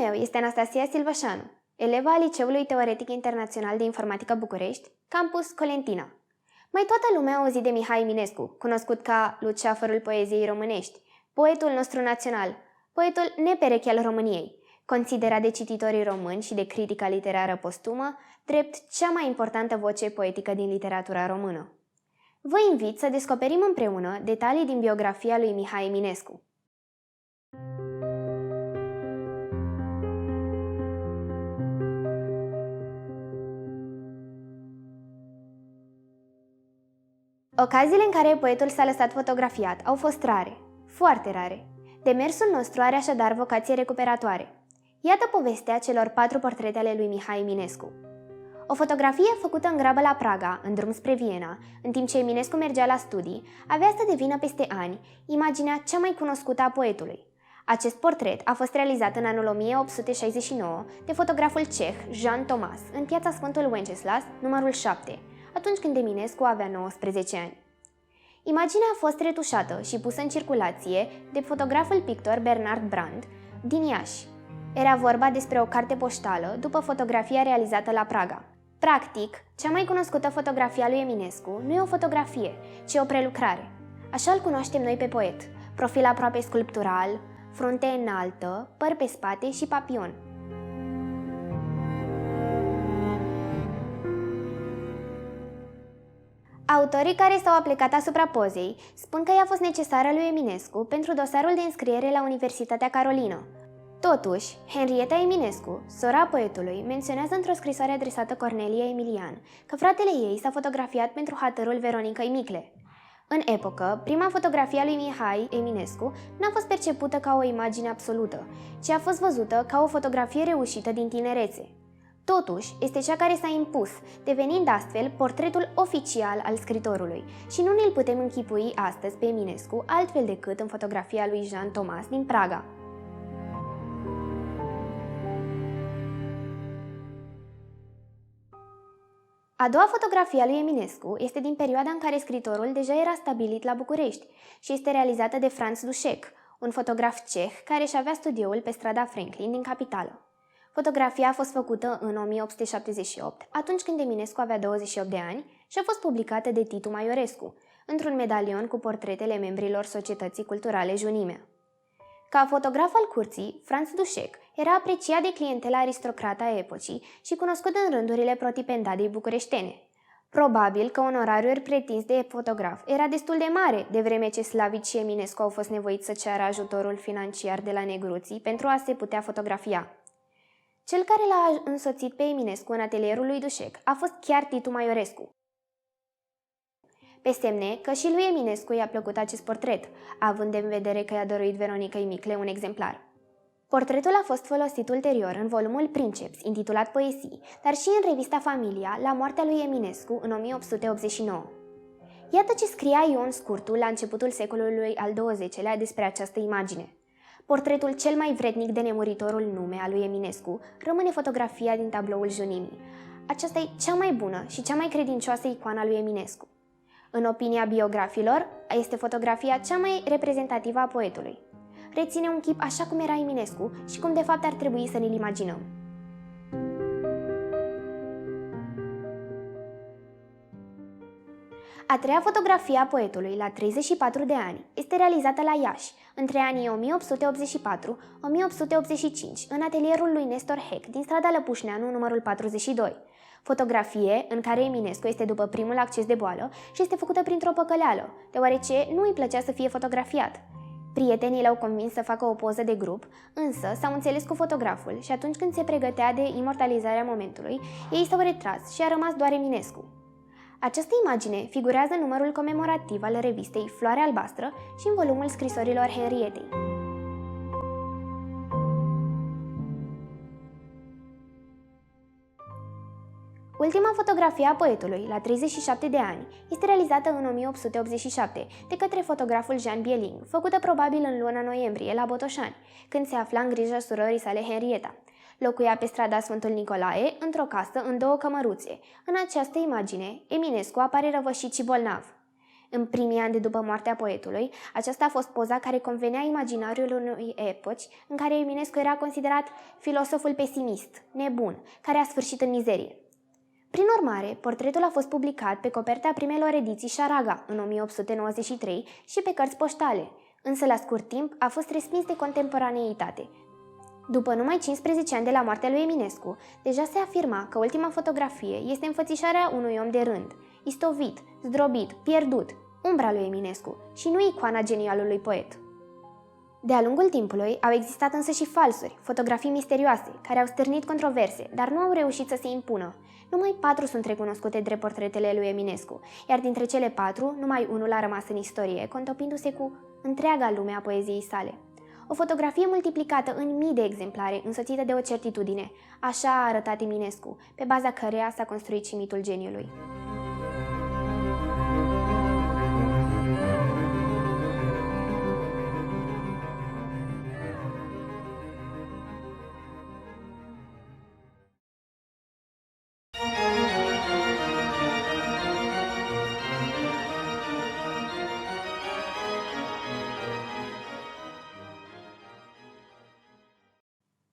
meu este Anastasia Silvășanu, eleva a Liceului Teoretic Internațional de Informatică București, Campus Colentina. Mai toată lumea a auzit de Mihai Eminescu, cunoscut ca Luceafărul poeziei românești, poetul nostru național, poetul nepereche al României, considerat de cititorii români și de critica literară postumă drept cea mai importantă voce poetică din literatura română. Vă invit să descoperim împreună detalii din biografia lui Mihai Eminescu. Ocaziile în care poetul s-a lăsat fotografiat au fost rare, foarte rare. Demersul nostru are așadar vocație recuperatoare. Iată povestea celor 4 portrete ale lui Mihai Eminescu. O fotografie făcută în grabă la Praga, în drum spre Viena, în timp ce Eminescu mergea la studii, avea să devină peste ani imaginea cea mai cunoscută a poetului. Acest portret a fost realizat în anul 1869 de fotograful ceh Jan Thomas, în piața Sfântul Wenceslas, numărul 7, atunci când Eminescu avea 19 ani. Imaginea a fost retușată și pusă în circulație de fotograful pictor Bernard Brand din Iași. Era vorba despre o carte poștală după fotografia realizată la Praga. Practic, cea mai cunoscută fotografie a lui Eminescu nu e o fotografie, ci o prelucrare. Așa îl cunoaștem noi pe poet, profil aproape sculptural, frunte înaltă, păr pe spate și papion. Autorii care s-au aplicat asupra pozei spun că ea a fost necesară lui Eminescu pentru dosarul de înscriere la Universitatea Carolină. Totuși, Henrietta Eminescu, sora poetului, menționează într-o scrisoare adresată Cornelia Emilian că fratele ei s-a fotografiat pentru hatărul Veronicăi Micle. În epocă, prima fotografie a lui Mihai Eminescu n-a fost percepută ca o imagine absolută, ci a fost văzută ca o fotografie reușită din tinerețe. Totuși, este cea care s-a impus, devenind astfel portretul oficial al scritorului și nu ne-l putem închipui astăzi pe Eminescu altfel decât în fotografia lui Jan Thomas din Praga. A doua fotografie a lui Eminescu este din perioada în care scritorul deja era stabilit la București și este realizată de Franz Dușek, un fotograf ceh care își avea studioul pe strada Franklin din capitală. Fotografia a fost făcută în 1878, atunci când Eminescu avea 28 de ani și a fost publicată de Titu Maiorescu, într-un medalion cu portretele membrilor Societății Culturale Junimea. Ca fotograf al curții, Franz Dușek era apreciat de clientela aristocrată a epocii și cunoscut în rândurile protipendadei bucureștene. Probabil că onorariul pretins de fotograf era destul de mare, de vreme ce Slavici și Eminescu au fost nevoiți să ceară ajutorul financiar de la negruții pentru a se putea fotografia. Cel care l-a însoțit pe Eminescu în atelierul lui Dușek a fost chiar Titu Maiorescu. Pe semne că și lui Eminescu i-a plăcut acest portret, având în vedere că i-a dăruit Veronicăi Micle un exemplar. Portretul a fost folosit ulterior în volumul Princeps, intitulat Poezii, dar și în revista Familia, la moartea lui Eminescu în 1889. Iată ce scria Ion Scurtu la începutul secolului al XX-lea despre această imagine. Portretul cel mai vrednic de nemuritorul nume al lui Eminescu rămâne fotografia din tabloul Junimii. Aceasta e cea mai bună și cea mai credincioasă icoană a lui Eminescu. În opinia biografilor, este fotografia cea mai reprezentativă a poetului. Reține un chip așa cum era Eminescu și cum de fapt ar trebui să ne-l imaginăm. A treia fotografie a poetului, la 34 de ani, este realizată la Iași, între anii 1884-1885, în atelierul lui Nestor Heck, din strada Lăpușneanu, numărul 42. Fotografie în care Eminescu este după primul acces de boală și este făcută printr-o păcăleală, deoarece nu îi plăcea să fie fotografiat. Prietenii l-au convins să facă o poză de grup, însă s-au înțeles cu fotograful și atunci când se pregătea de imortalizarea momentului, ei s-au retras și a rămas doar Eminescu. Această imagine figurează în numărul comemorativ al revistei Floare Albastră și în volumul scrisorilor Henrietei. Ultima fotografie a poetului, la 37 de ani, este realizată în 1887 de către fotograful Jean Bieling, făcută probabil în luna noiembrie la Botoșani, când se afla în grija surorii sale Henrietta. Locuia pe strada Sfântul Nicolae, într-o casă în 2 cămăruțe. În această imagine, Eminescu apare răvășit și bolnav. În primii ani de după moartea poetului, aceasta a fost poza care convenea imaginariul unei epoci în care Eminescu era considerat filosoful pesimist, nebun, care a sfârșit în mizerie. Prin urmare, portretul a fost publicat pe coperta primelor ediții Șaraga în 1893 și pe cărți poștale, însă la scurt timp a fost respins de contemporaneitate. După numai 15 ani de la moartea lui Eminescu, deja se afirma că ultima fotografie este înfățișarea unui om de rând, istovit, zdrobit, pierdut, umbra lui Eminescu și nu icoana genialului poet. De-a lungul timpului au existat însă și falsuri, fotografii misterioase, care au stârnit controverse, dar nu au reușit să se impună. Numai 4 sunt recunoscute drept portretele lui Eminescu, iar dintre cele 4, numai unul a rămas în istorie, contopindu-se cu întreaga lume a poeziei sale. O fotografie multiplicată în mii de exemplare, însoțită de o certitudine. Așa a arătat Eminescu, pe baza căreia s-a construit și mitul geniului.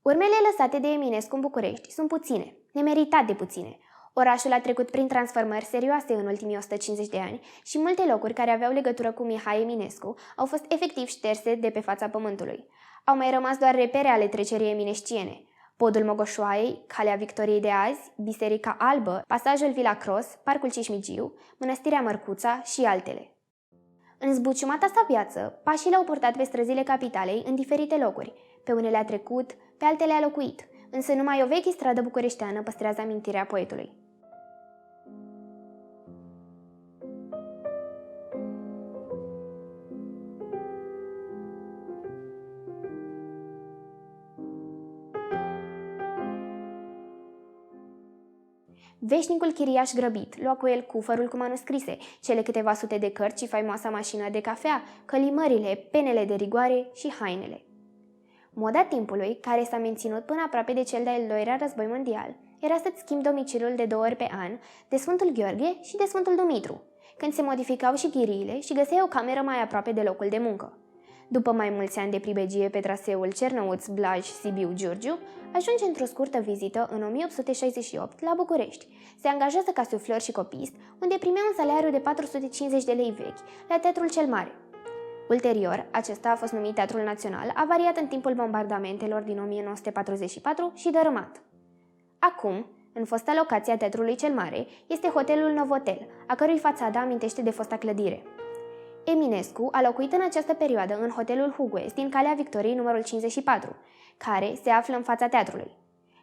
Urmele lăsate de Eminescu în București sunt puține, nemeritat de puține. Orașul a trecut prin transformări serioase în ultimii 150 de ani și multe locuri care aveau legătură cu Mihai Eminescu au fost efectiv șterse de pe fața pământului. Au mai rămas doar repere ale trecerii eminesciene. Podul Mogoșoaiei, Calea Victoriei de azi, Biserica Albă, pasajul Vila Cros, Parcul Cismigiu, Mănăstirea Mărcuța și altele. În zbuciumata sa viață, pașii l-au purtat pe străzile capitalei în diferite locuri. Pe unele a trecut, pe altele a locuit, însă numai o veche stradă bucureșteană păstrează amintirea poetului. Veșnicul chiriaș grăbit lua cu el cufărul cu manuscrise, cele câteva sute de cărți și faimoasa mașină de cafea, călimările, penele de rigoare și hainele. Moda timpului, care s-a menținut până aproape de cel de-al doilea război mondial, era să-ți schimbi domiciliul de 2 ori pe an, de Sfântul Gheorghe și de Sfântul Dumitru, când se modificau și chiriile și găseai o cameră mai aproape de locul de muncă. După mai mulți ani de pribegie pe traseul Cernăuț-Blaj-Sibiu-Giurgiu, ajunge într-o scurtă vizită în 1868 la București. Se angajează ca suflor și copist, unde primea un salariu de 450 de lei vechi, la Teatrul cel Mare. Ulterior, acesta a fost numit Teatrul Național, avariat în timpul bombardamentelor din 1944 și dărâmat. Acum, în fosta locație a Teatrului cel Mare, este Hotelul Novotel, a cărui fațadă amintește de fosta clădire. Eminescu a locuit în această perioadă în Hotelul Hugues din Calea Victoriei numărul 54, care se află în fața teatrului.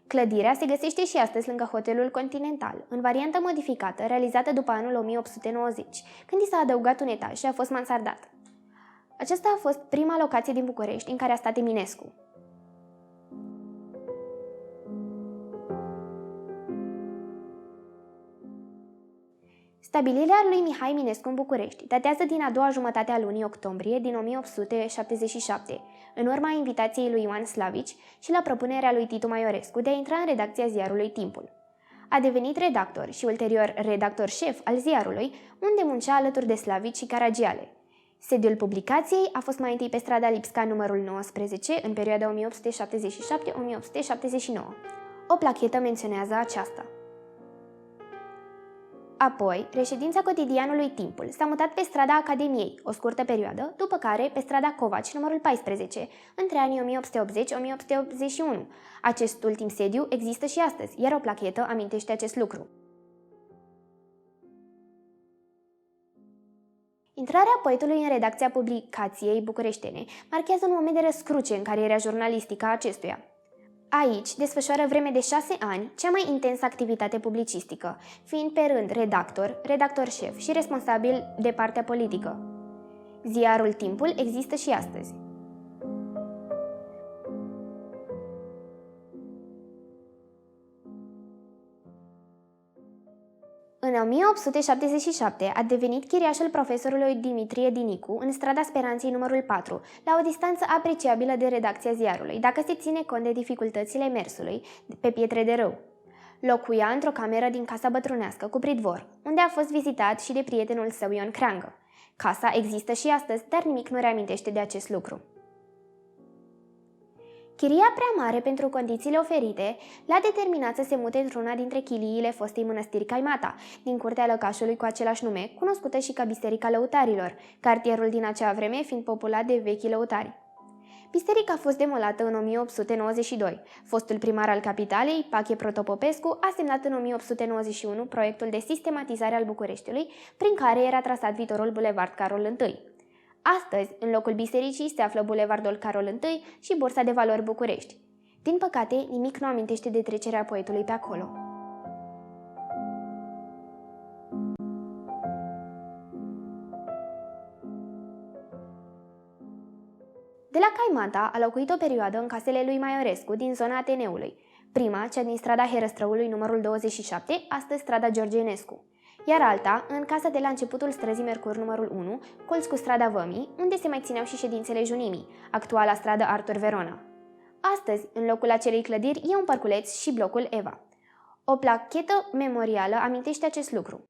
Clădirea se găsește și astăzi lângă Hotelul Continental, în variantă modificată, realizată după anul 1890, când i s-a adăugat un etaj și a fost mansardat. Aceasta a fost prima locație din București în care a stat Eminescu. Stabilirea lui Mihai Eminescu în București datează din a doua jumătate a lunii octombrie din 1877, în urma invitației lui Ioan Slavici și la propunerea lui Titu Maiorescu de a intra în redacția ziarului Timpul. A devenit redactor și ulterior redactor șef al ziarului, unde muncea alături de Slavici și Caragiale. Sediul publicației a fost mai întâi pe strada Lipsca numărul 19 în perioada 1877-1879. O plachetă menționează aceasta. Apoi, reședința cotidianului Timpul s-a mutat pe strada Academiei, o scurtă perioadă, după care pe strada Covaci numărul 14, între anii 1880-1881. Acest ultim sediu există și astăzi, iar o plachetă amintește acest lucru. Intrarea poetului în redacția publicației bucureștene marchează un moment de răscruce în cariera jurnalistică a acestuia. Aici desfășoară vreme de 6 ani cea mai intensă activitate publicistică, fiind pe rând redactor, redactor șef și responsabil de partea politică. Ziarul Timpul există și astăzi. În 1877 a devenit chiriașul profesorului Dimitrie Dinicu în strada Speranței numărul 4, la o distanță apreciabilă de redacția ziarului, dacă se ține cont de dificultățile mersului pe pietre de râu. Locuia într-o cameră din casa bătrânească cu pridvor, unde a fost vizitat și de prietenul său Ion Creangă. Casa există și astăzi, dar nimic nu reamintește de acest lucru. Chiria prea mare pentru condițiile oferite l-a determinat să se mute într-una dintre chiliile fostei mănăstiri Caimata, din curtea lăcașului cu același nume, cunoscută și ca Biserica Lăutarilor, cartierul din acea vreme fiind populat de vechi lăutari. Biserica a fost demolată în 1892. Fostul primar al capitalei, Pache Protopopescu, a semnat în 1891 proiectul de sistematizare al Bucureștiului, prin care era trasat viitorul bulevard Carol I. Astăzi, în locul bisericii, se află bulevardul Carol I și Bursa de Valori București. Din păcate, nimic nu amintește de trecerea poetului pe acolo. De la Caimata a locuit o perioadă în casele lui Maiorescu din zona Ateneului. Prima, cea din strada Herăstrăului numărul 27, astăzi strada George Enescu. Iar alta, în casa de la începutul străzii Mercur numărul 1, colț cu strada Vămii, unde se mai țineau și ședințele Junimii, actuala stradă Artur Verona. Astăzi, în locul acelei clădiri, e un parculeț și blocul Eva. O plachetă memorială amintește acest lucru.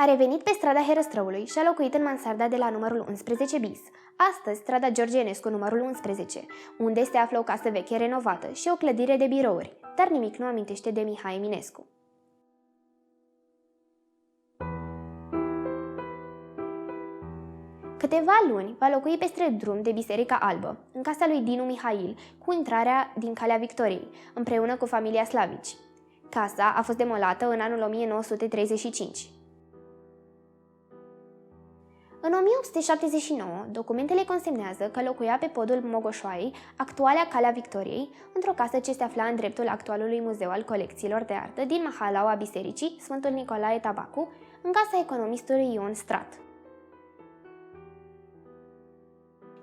A revenit pe strada Herăstrăului și a locuit în mansarda de la numărul 11 bis, astăzi strada George Enescu numărul 11, unde se află o casă veche renovată și o clădire de birouri, dar nimic nu amintește de Mihai Eminescu. Câteva luni va locui peste drum de Biserica Albă, în casa lui Dinu Mihail, cu intrarea din Calea Victoriei, împreună cu familia Slavici. Casa a fost demolată în anul 1935. În 1879, documentele consemnează că locuia pe podul Mogoșoaiei, actuala Calea Victoriei, într-o casă ce se afla în dreptul actualului Muzeu al Colecțiilor de Artă din mahalaua bisericii Sfântul Nicolae Tabacu, în casa economistului Ion Strat.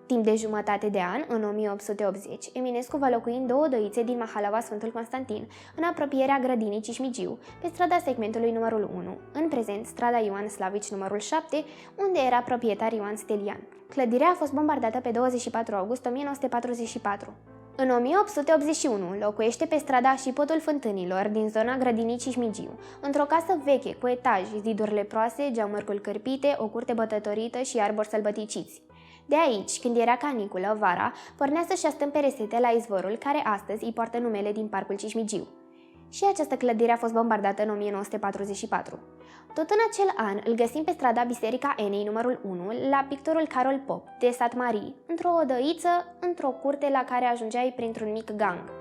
Timp de jumătate de an, în 1880, Eminescu va locui în două dăițe din mahalaua Sfântul Constantin, în apropierea grădinii Cismigiu, pe strada segmentului numărul 1, în prezent strada Ioan Slavici numărul 7, unde era proprietar Ioan Stelian. Clădirea a fost bombardată pe 24 august 1944. În 1881 locuiește pe strada și podul Fântânilor din zona grădinii Cismigiu, într-o casă veche cu etaji, ziduri leproase, geamuri cărpite, o curte bătătorită și arbori sălbăticiți. De aici, când era caniculă, vara, pornea să-și astâmpere sete la izvorul care astăzi îi poartă numele din parcul Cismigiu. Și această clădire a fost bombardată în 1944. Tot în acel an îl găsim pe strada Biserica Enei numărul 1 la pictorul Carol Pop, de Sat Marie, într-o odăiță, într-o curte la care ajungeai printr-un mic gang.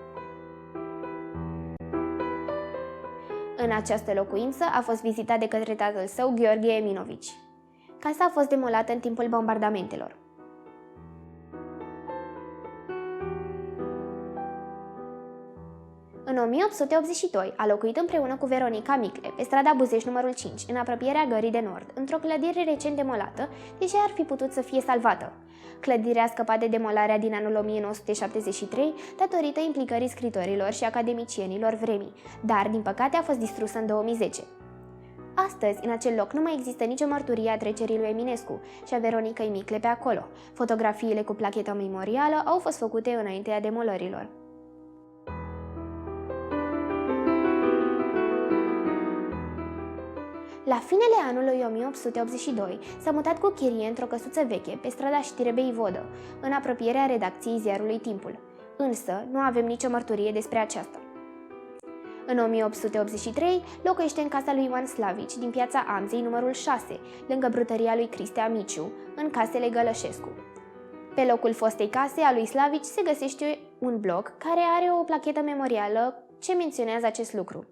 În această locuință a fost vizitat de către tatăl său, Gheorghe Eminovici. Casa a fost demolată în timpul bombardamentelor. În 1882 a locuit împreună cu Veronica Micle pe strada Buzeș numărul 5, în apropierea Gării de Nord, într-o clădire recent demolată, deși ar fi putut să fie salvată. Clădirea a scăpat de demolarea din anul 1973 datorită implicării scritorilor și academicienilor vremii, dar din păcate a fost distrusă în 2010. Astăzi, în acel loc, nu mai există nicio mărturie a trecerii lui Eminescu și a Veronicăi Micle pe acolo. Fotografiile cu plachetă memorială au fost făcute înaintea demolărilor. La finele anului 1882 s-a mutat cu chirie într-o căsuță veche pe strada Știrebei Vodă, în apropierea redacției ziarului Timpul. Însă, nu avem nicio mărturie despre aceasta. În 1883 locuiește în casa lui Ioan Slavici din piața Amzei numărul 6, lângă brutăria lui Cristea Miciu, în casele Gălășescu. Pe locul fostei case a lui Slavici se găsește un bloc care are o plachetă memorială ce menționează acest lucru.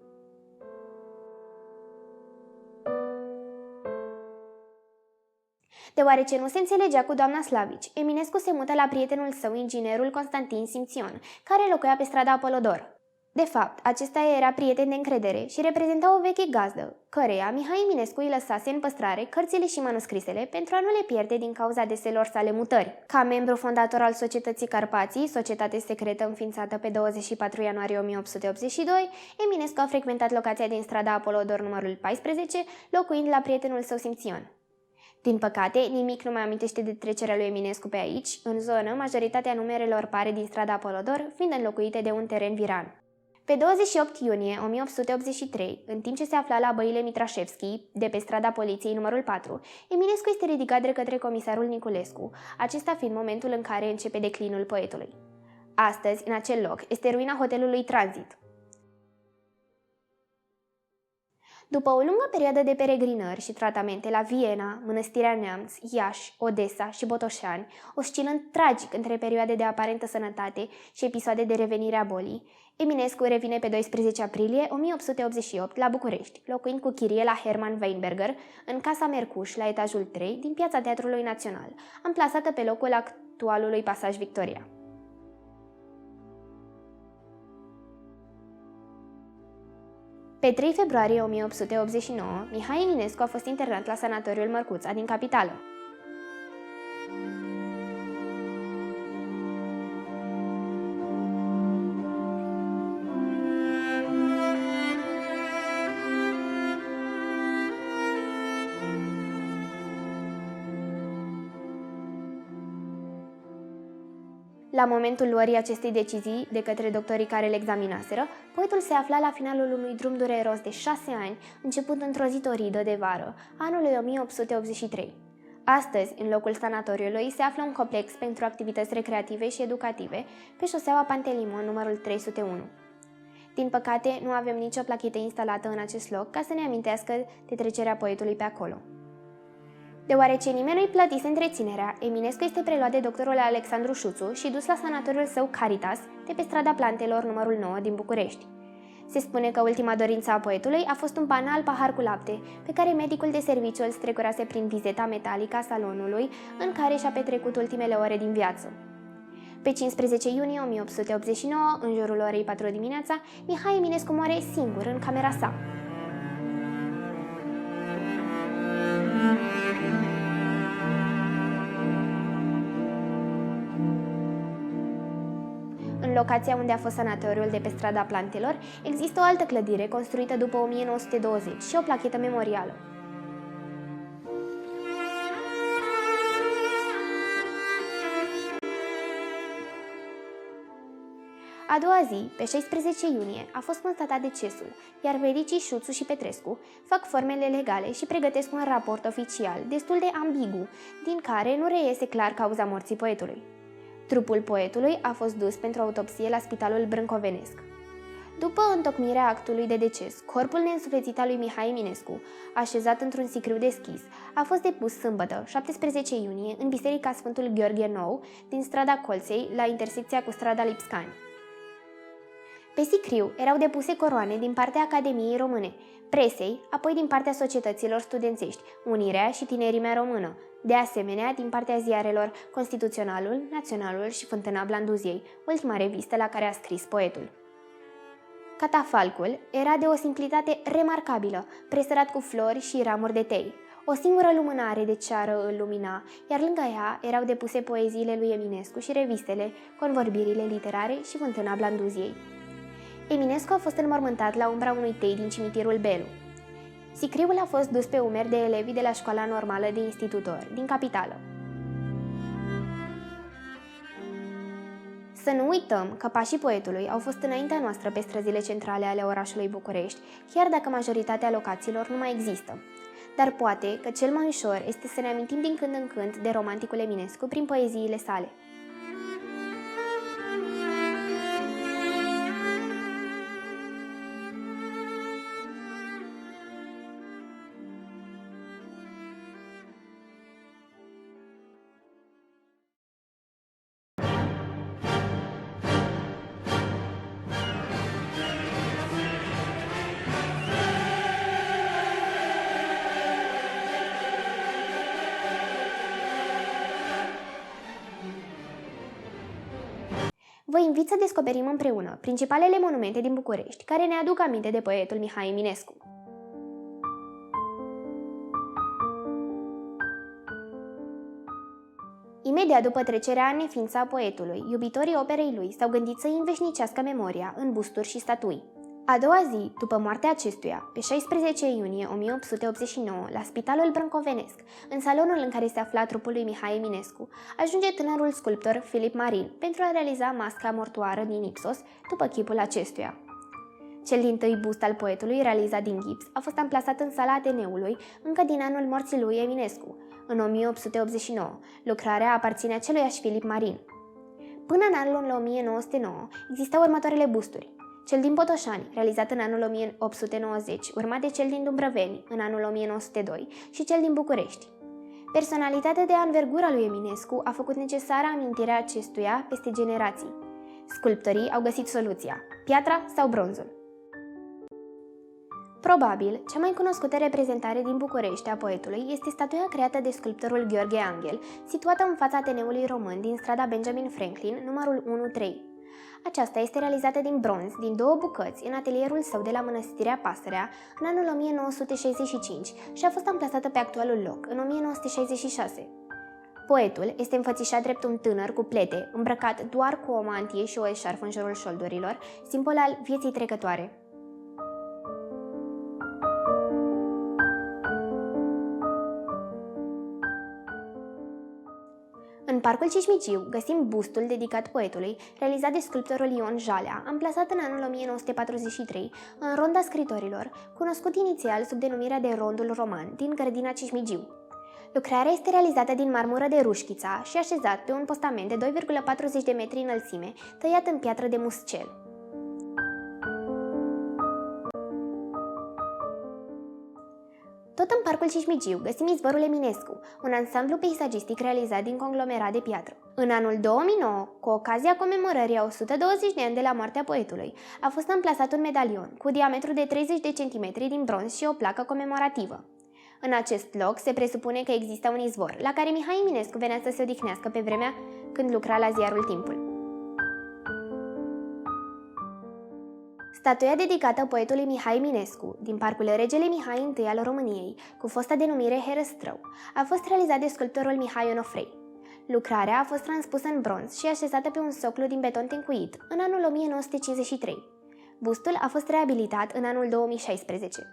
Deoarece nu se înțelegea cu doamna Slavici, Eminescu se mută la prietenul său, inginerul Constantin Simțion, care locuia pe strada Apolodor. De fapt, acesta era prieten de încredere și reprezenta o veche gazdă, căreia Mihai Eminescu îi lăsase în păstrare cărțile și manuscrisele pentru a nu le pierde din cauza deselor sale mutări. Ca membru fondator al Societății Carpații, societate secretă înființată pe 24 ianuarie 1882, Eminescu a frecventat locația din strada Apolodor numărul 14, locuind la prietenul său Simțion. Din păcate, nimic nu mai amintește de trecerea lui Eminescu pe aici. În zonă, majoritatea numerelor pare din strada Apolodor, fiind înlocuite de un teren viran. Pe 28 iunie 1883, în timp ce se afla la băile Mitrașevski, de pe strada Poliției numărul 4, Eminescu este ridicat de către comisarul Niculescu, acesta fiind momentul în care începe declinul poetului. Astăzi, în acel loc, este ruina hotelului Transit. După o lungă perioadă de peregrinări și tratamente la Viena, Mănăstirea Neamț, Iași, Odessa și Botoșani, oscilând tragic între perioade de aparentă sănătate și episoade de revenire a bolii, Eminescu revine pe 12 aprilie 1888 la București, locuind cu chirie la Hermann Weinberger, în Casa Mercuș, la etajul 3, din Piața Teatrului Național, amplasată pe locul actualului Pasaj Victoria. Pe 3 februarie 1889, Mihai Eminescu a fost internat la sanatoriul Mărcuța din capitală. La momentul luării acestei decizii de către doctorii care îl examinaseră, poetul se afla la finalul unui drum dureros de 6 ani, începând într-o zi toridă de vară, anului 1883. Astăzi, în locul sanatoriului, se află un complex pentru activități recreative și educative pe șoseaua Pantelimon, numărul 301. Din păcate, nu avem nicio plachetă instalată în acest loc ca să ne amintească de trecerea poetului pe acolo. Deoarece nimeni nu-i plătise întreținerea, Eminescu este preluat de doctorul Alexandru Șuțu și dus la sanatoriul său Caritas, de pe strada Plantelor numărul 9 din București. Se spune că ultima dorință a poetului a fost un banal pahar cu lapte, pe care medicul de serviciu îl strecurase prin vizeta metalică a salonului în care și-a petrecut ultimele ore din viață. Pe 15 iunie 1889, în jurul orei 4 dimineața, Mihai Eminescu moare singur în camera sa. În locația unde a fost sanatoriul de pe strada Plantelor, există o altă clădire construită după 1920 și o plachetă memorială. A doua zi, pe 16 iunie, a fost constatat decesul, iar medicii Șuțu și Petrescu fac formele legale și pregătesc un raport oficial destul de ambigu, din care nu reiese clar cauza morții poetului. Trupul poetului a fost dus pentru autopsie la Spitalul Brâncovenesc. După întocmirea actului de deces, corpul neînsuflețit al lui Mihai Eminescu, așezat într-un sicriu deschis, a fost depus sâmbătă, 17 iunie, în Biserica Sfântul Gheorghe Nou, din strada Colței, la intersecția cu strada Lipscani. Pe sicriu erau depuse coroane din partea Academiei Române, presei, apoi din partea societăților studențești, Unirea și Tinerimea Română, de asemenea din partea ziarelor Constituționalul, Naționalul și Fântâna Blanduziei, ultima revistă la care a scris poetul. Catafalcul era de o simplitate remarcabilă, presărat cu flori și ramuri de tei. O singură lumânare de ceară îl lumina, iar lângă ea erau depuse poeziile lui Eminescu și revistele, convorbirile literare și Fântâna Blanduziei. Eminescu a fost înmormântat la umbra unui tei din cimitirul Belu. Sicriul a fost dus pe umeri de elevii de la Școala Normală de Institutori, din capitală. Să nu uităm că pașii poetului au fost înaintea noastră pe străzile centrale ale orașului București, chiar dacă majoritatea locațiilor nu mai există. Dar poate că cel mai ușor este să ne amintim din când în când de romanticul Eminescu prin poeziile sale. Vă invit să descoperim împreună principalele monumente din București care ne aduc aminte de poetul Mihai Eminescu. Imediat după trecerea în neființă a poetului, iubitorii operei lui s-au gândit să îi înveșnicească memoria în busturi și statui. A doua zi, după moartea acestuia, pe 16 iunie 1889, la Spitalul Brâncovenesc, în salonul în care se afla trupul lui Mihai Eminescu, ajunge tânărul sculptor Filip Marin pentru a realiza masca mortoară din Ipsos după chipul acestuia. Cel dintâi bust al poetului, realizat din gips, a fost amplasat în sala Ateneului încă din anul morții lui Eminescu, în 1889. Lucrarea aparține aceluiași Filip Marin. Până în anul 1909 existau următoarele busturi. Cel din Botoșani, realizat în anul 1890, urmat de cel din Dumbrăveni, în anul 1902, și cel din București. Personalitatea de anvergura lui Eminescu a făcut necesară amintirea acestuia peste generații. Sculptorii au găsit soluția: piatra sau bronzul. Probabil, cea mai cunoscută reprezentare din București a poetului este statuia creată de sculptorul Gheorghe Angel, situată în fața Ateneului Român din strada Benjamin Franklin, numărul 1-3. Aceasta este realizată din bronz, din două bucăți, în atelierul său de la Mănăstirea Pasărea, în anul 1965 și a fost amplasată pe actualul loc, în 1966. Poetul este înfățișat drept un tânăr cu plete, îmbrăcat doar cu o mantie și o eșarfă în jurul șoldurilor, simbol al vieții trecătoare. În Parcul Cismigiu găsim bustul dedicat poetului, realizat de sculptorul Ion Jalea, amplasat în anul 1943 în Ronda Scritorilor, cunoscut inițial sub denumirea de Rondul Roman, din Grădina Cismigiu. Lucrarea este realizată din marmură de Rușchița și așezat pe un postament de 2,40 de metri înălțime, tăiat în piatră de muscel. Tot în Parcul Cismigiu găsim izvorul Eminescu, un ansamblu peisagistic realizat din conglomerat de piatră. În anul 2009, cu ocazia comemorării a 120 de ani de la moartea poetului, a fost amplasat un medalion cu diametru de 30 de centimetri din bronz și o placă comemorativă. În acest loc se presupune că există un izvor, la care Mihai Eminescu venea să se odihnească pe vremea când lucra la ziarul Timpul. Statuia dedicată poetului Mihai Eminescu, din Parcul Regele Mihai I al României, cu fosta denumire Herăstrău, a fost realizat de sculptorul Mihai Onofrei. Lucrarea a fost transpusă în bronz și așezată pe un soclu din beton tencuit în anul 1953. Bustul a fost reabilitat în anul 2016.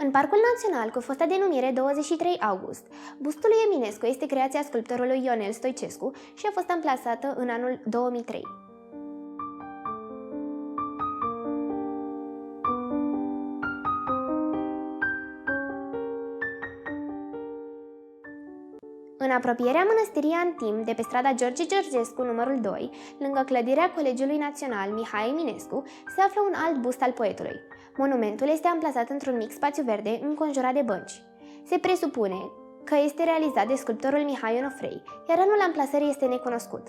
În Parcul Național, cu fosta denumire 23 August, bustul lui Eminescu este creația sculptorului Ionel Stoicescu și a fost amplasată în anul 2003. În apropierea mănăstirii Antim, de pe strada George Georgescu, numărul 2, lângă clădirea Colegiului Național Mihai Eminescu, se află un alt bust al poetului. Monumentul este amplasat într-un mic spațiu verde înconjurat de bănci. Se presupune că este realizat de sculptorul Mihai Onofrei, iar anul amplasării este necunoscut.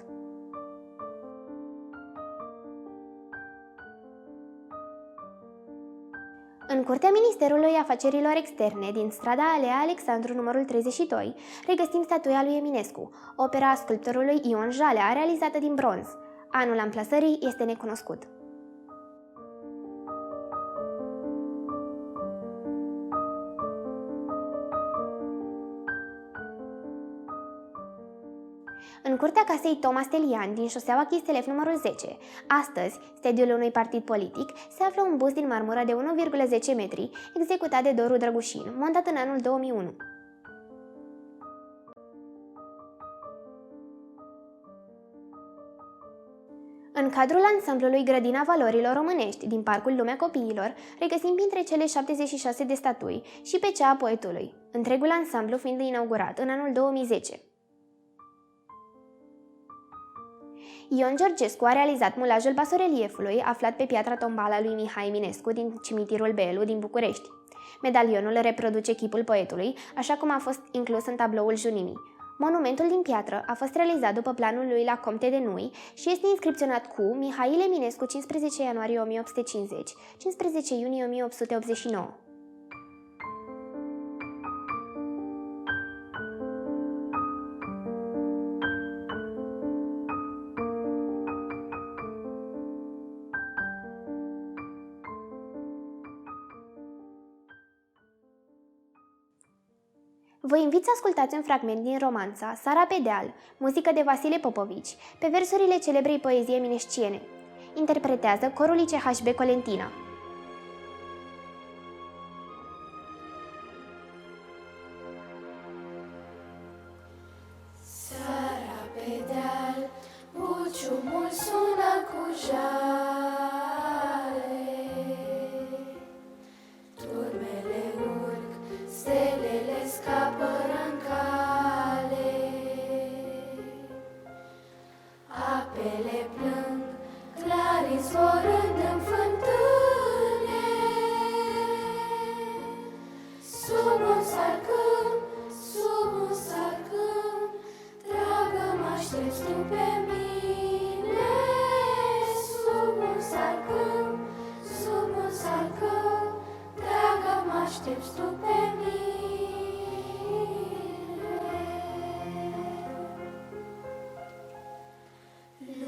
În curtea Ministerului Afacerilor Externe, din strada Alea Alexandru numărul 32, regăsim statuia lui Eminescu, opera sculptorului Ion Jalea, realizată din bronz. Anul amplasării este necunoscut. În curtea casei Thomas Telian, din șoseaua Chistelef numărul 10, astăzi, sediul unui partid politic, se află un bust din marmură de 1,10 metri, executat de Doru Drăgușin, montat în anul 2001. În cadrul ansamblului Grădina Valorilor Românești din Parcul Lumea Copiilor, regăsim printre cele 76 de statui și pe cea a poetului, întregul ansamblu fiind inaugurat în anul 2010. Ion Georgescu a realizat mulajul basoreliefului aflat pe piatra tombală a lui Mihai Eminescu din cimitirul Belu din București. Medalionul reproduce chipul poetului, așa cum a fost inclus în tabloul Junimii. Monumentul din piatră a fost realizat după planul lui la Comte de Nui și este inscripționat cu Mihail Eminescu 15 ianuarie 1850, 15 iunie 1889. Vă invit să ascultați un fragment din romanța Sara pe deal, muzică de Vasile Popovici, pe versurile celebrei poezii eminesciene. Interpretează corul ICHB Colentina. Sara pe deal, buciumul sună cu jale, turmele urc, stelele scapă în cale, apele plâng, clarii zborând în fântâne, sub un salcâm, dragă, mă aștepți tu pe mine, sub un salcâm, dragă, mă aștepți tu pe mine.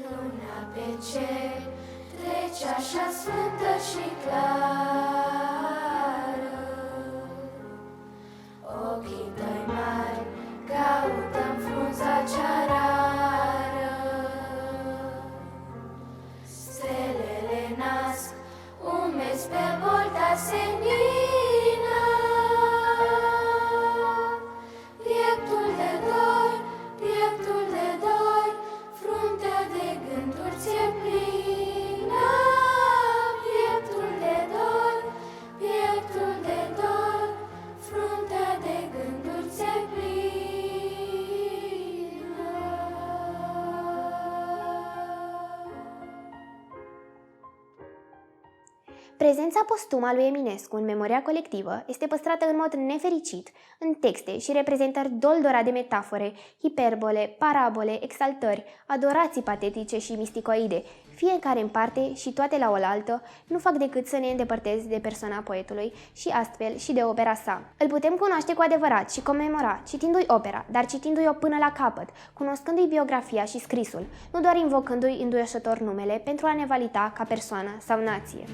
Luna pe cer trece așa sfântă și clară, ochii tăi mari caută-n frunza cea rară, stelele nasc umezi pe bolta senină, pieptul de dor, fruntea de gânduri ți-e plină, pieptul de dor, fruntea de gânduri ți-e plină. Prezența postumă a lui Eminescu în memoria colectivă este păstrată în mod nefericit în texte și reprezentări doldora de metafore, hiperbole, parabole, exaltări, adorații patetice și misticoide, fiecare în parte și toate la oaltă, nu fac decât să ne îndepărteze de persoana poetului și astfel și de opera sa. Îl putem cunoaște cu adevărat și comemora citindu-i opera, dar citindu-i-o până la capăt, cunoscându-i biografia și scrisul, nu doar invocându-i înduioșător numele pentru a ne valida ca persoană sau nație.